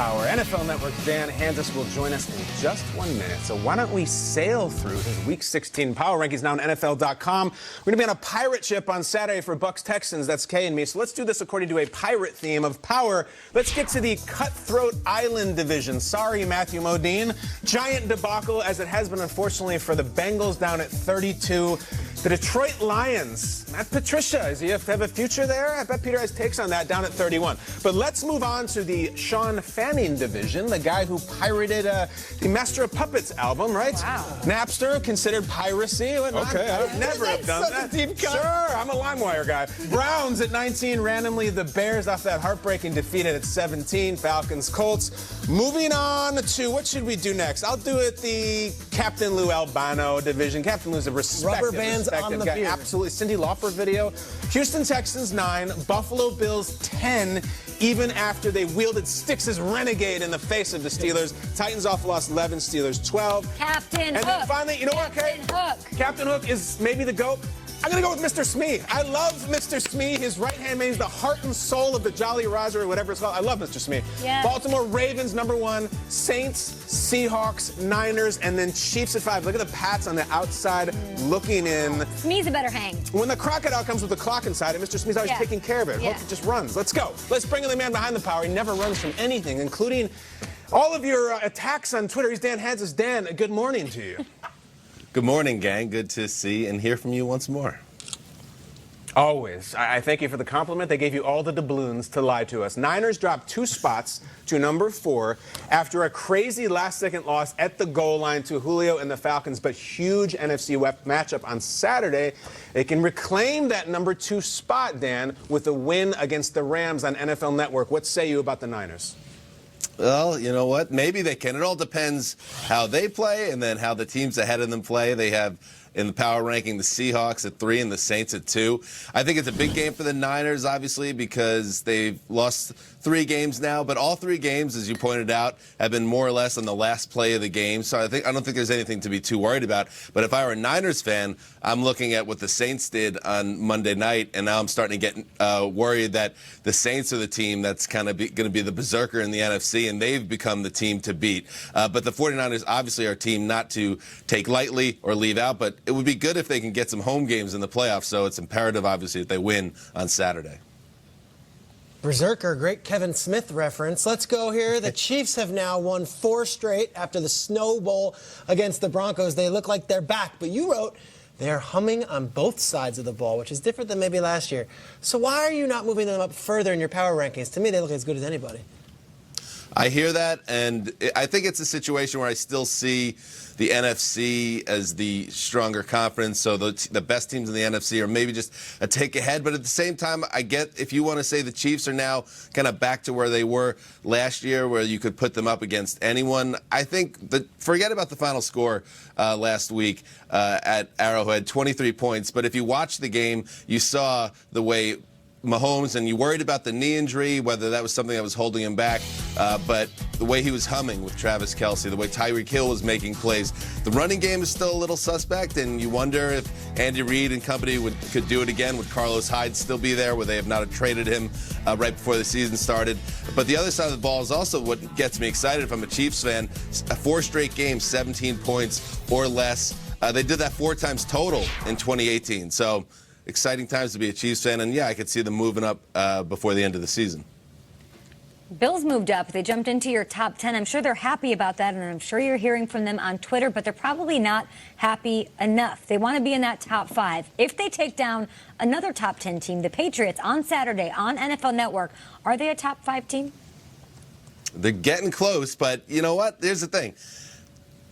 Power. NFL Network's Dan Hanzus will join us in just 1 minute. So why don't we sail through his Week 16 Power Rankings now on NFL.com. We're going to be on a pirate ship on Saturday for Bucs Texans. That's Kay and me. So let's do this according to a pirate theme of power. Let's get to the Cutthroat Island division. Sorry, Matthew Modine. Giant debacle, as it has been, unfortunately, for the Bengals down at 32. The Detroit Lions. Matt Patricia, does he have a future there? I bet Peter has takes on that, down at 31. But let's move on to the Sean Fanning division, the guy who pirated the Master of Puppets album, right? Wow. Napster, considered piracy. Okay. I would never have done that. Deep cut. Sure, I'm a LimeWire guy. Browns at 19, randomly the Bears off that heartbreaking defeat at 17. Falcons, Colts. Moving on to, what should we do next? I'll do it the Captain Lou Albano division. Captain Lou's a respected, Rubber bands on the guy. beard. Absolutely. Cyndi Lauper video. Houston Texans 9, Buffalo Bills 10, even after they wielded sticks as renegade in the face of the Steelers. Titans off lost 11, Steelers 12. Captain Hook. And then finally, you know what, Kay? Captain Hook. Captain Hook is maybe the GOAT. I'm going to go with Mr. Smee. I love Mr. Smee. His right-hand man is the heart and soul of the Jolly Roger or whatever it's called. I love Mr. Smee. Yes. Baltimore Ravens, number 1. Saints, Seahawks, Niners, and then Chiefs at 5. Look at the Pats on the outside looking in. Smee's a better hang. When the crocodile comes with the clock inside it, Mr. Smee's always taking care of it. Yeah. Hope it just runs. Let's go. Let's bring in the man behind the power. He never runs from anything, including all of your attacks on Twitter. He's Dan Hanzus. Dan, good morning to you. Good morning, gang. Good to see and hear from you once more. Always. I thank you for the compliment. They gave you all the doubloons to lie to us. Niners dropped 2 spots to number 4 after a crazy last-second loss at the goal line to Julio and the Falcons, but huge NFC matchup on Saturday. They can reclaim that number 2 spot, Dan, with a win against the Rams on NFL Network. What say you about the Niners? Well, you know what? Maybe they can. It all depends how they play and then how the teams ahead of them play. They have in the power ranking the Seahawks at 3 and the Saints at 2. I think it's a big game for the Niners, obviously, because they've lost 3 games now, but all 3 games, as you pointed out, have been more or less on the last play of the game. So I don't think there's anything to be too worried about. But if I were a Niners fan, I'm looking at what the Saints did on Monday night, and now I'm starting to get worried that the Saints are the team that's kind of going to be the berserker in the NFC, and they've become the team to beat. But the 49ers obviously are a team not to take lightly or leave out, but it would be good if they can get some home games in the playoffs, so it's imperative, obviously, that they win on Saturday. Berserker, great Kevin Smith reference. Let's go here. The Chiefs have now won 4 straight after the Snow Bowl against the Broncos. They look like they're back, but you wrote they're humming on both sides of the ball, which is different than maybe last year. So why are you not moving them up further in your power rankings? To me, they look as good as anybody. I hear that, and I think it's a situation where I still see the NFC as the stronger conference, so the best teams in the NFC are maybe just a tick ahead. But at the same time, I get if you want to say the Chiefs are now kind of back to where they were last year, where you could put them up against anyone. I think forget about the final score last week at Arrowhead, 23 points. But if you watch the game, you saw the way Mahomes, and you worried about the knee injury, whether that was something that was holding him back, but the way he was humming with Travis Kelce, the way Tyreek Hill was making plays. The running game is still a little suspect, and you wonder if Andy Reid and company could do it again. Would Carlos Hyde still be there? Would they have not traded him right before the season started? But the other side of the ball is also what gets me excited if I'm a Chiefs fan. 4 straight games, 17 points or less. They did that 4 times total in 2018. So exciting times to be a Chiefs fan, and yeah, I could see them moving up before the end of the season. Bills moved up. They jumped into your top 10. I'm sure they're happy about that, and I'm sure you're hearing from them on Twitter, but they're probably not happy enough. They want to be in that top 5. If they take down another top 10 team, the Patriots, on Saturday on NFL Network, are they a top 5 team? They're getting close, but you know what? Here's the thing.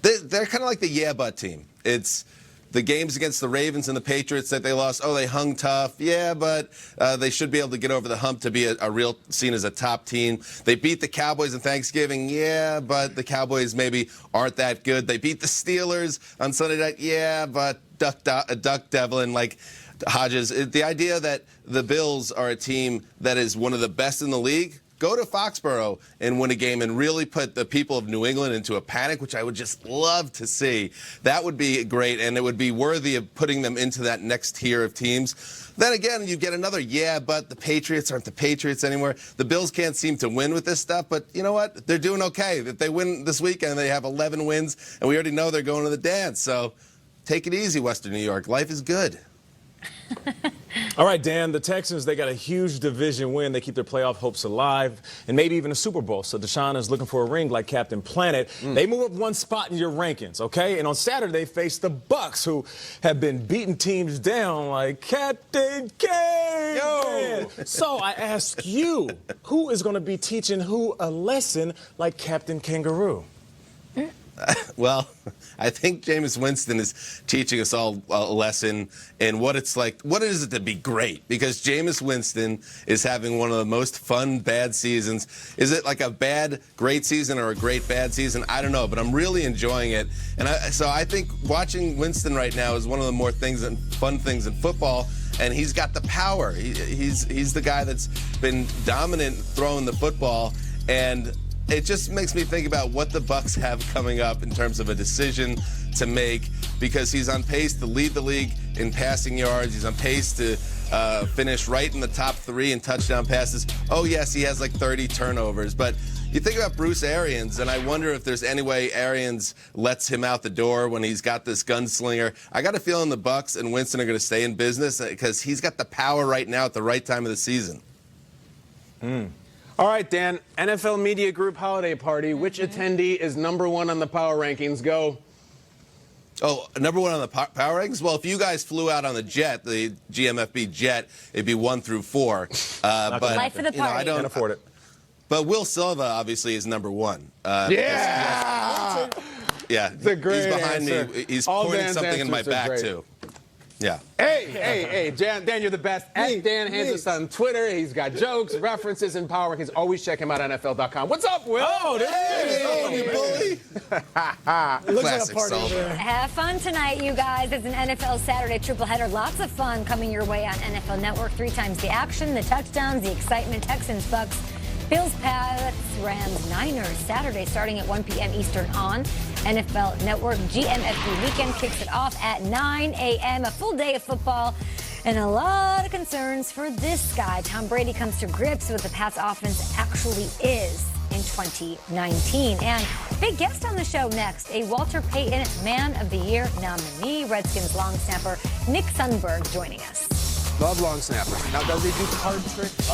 They're kind of like the yeah but team. It's the games against the Ravens and the Patriots that they lost, they hung tough. Yeah, but they should be able to get over the hump to be a real seen as a top team. They beat the Cowboys on Thanksgiving. Yeah, but the Cowboys maybe aren't that good. They beat the Steelers on Sunday night. Yeah, but Duck Devlin, like Hodges. The idea that the Bills are a team that is one of the best in the league, go to Foxborough and win a game and really put the people of New England into a panic, which I would just love to see. That would be great, and it would be worthy of putting them into that next tier of teams. Then again, you get another, but the Patriots aren't the Patriots anymore. The Bills can't seem to win with this stuff, but you know what? They're doing okay. If they win this weekend, they have 11 wins, and we already know they're going to the dance. So take it easy, Western New York. Life is good. All right, Dan, the Texans, they got a huge division win. They keep their playoff hopes alive and maybe even a Super Bowl. So Deshaun is looking for a ring like Captain Planet. They move up one spot in your rankings, okay? And on Saturday, they face the Bucks, who have been beating teams down like Captain K. Yo! So I ask you, who is going to be teaching who a lesson like Captain Kangaroo? Well, I think Jameis Winston is teaching us all a lesson in what it's like, what is it to be great? Because Jameis Winston is having one of the most fun bad seasons. Is it like a bad great season or a great bad season? I don't know, but I'm really enjoying it. And so I think watching Winston right now is one of the more fun things in football. And he's got the power. He's the guy that's been dominant throwing the football. And it just makes me think about what the Bucs have coming up in terms of a decision to make, because he's on pace to lead the league in passing yards. He's on pace to finish right in the top 3 in touchdown passes. Oh, yes, he has like 30 turnovers. But you think about Bruce Arians, and I wonder if there's any way Arians lets him out the door when he's got this gunslinger. I got a feeling the Bucs and Winston are going to stay in business because he's got the power right now at the right time of the season. All right, Dan, NFL Media Group holiday party. Which attendee is #1 on the power rankings? Go. Oh, #1 on the power rankings? Well, if you guys flew out on the jet, the GMFB jet, it'd be 1 through 4. But Life of the party. I don't Can't afford it. But Will Silva obviously is #1. Yeah! Yeah, It's a great he's behind answer. me. He's All pointing Dan's something in my answers are back great. too. Yeah. Hey, Dan, you're the best. At Dan Hanzus on Twitter. He's got jokes, references, and power rankings. Always check him out at NFL.com. What's up, Will? Oh, there he is. Oh, you bully. It looks Classic like a party Silva. there. Have fun tonight, you guys. It's an NFL Saturday triple header. Lots of fun coming your way on NFL Network. 3 times the action, the touchdowns, the excitement. Texans, Bucks, Bills, Pats, Rams, Niners. Saturday starting at 1 p.m. Eastern on NFL Network. GMFB weekend kicks it off at 9 a.m. A full day of football and a lot of concerns for this guy. Tom Brady comes to grips with the Pats offense actually is in 2019. And big guest on the show next, a Walter Payton Man of the Year nominee, Redskins long snapper Nick Sundberg joining us. Love long snappers. Now, does he do card tricks?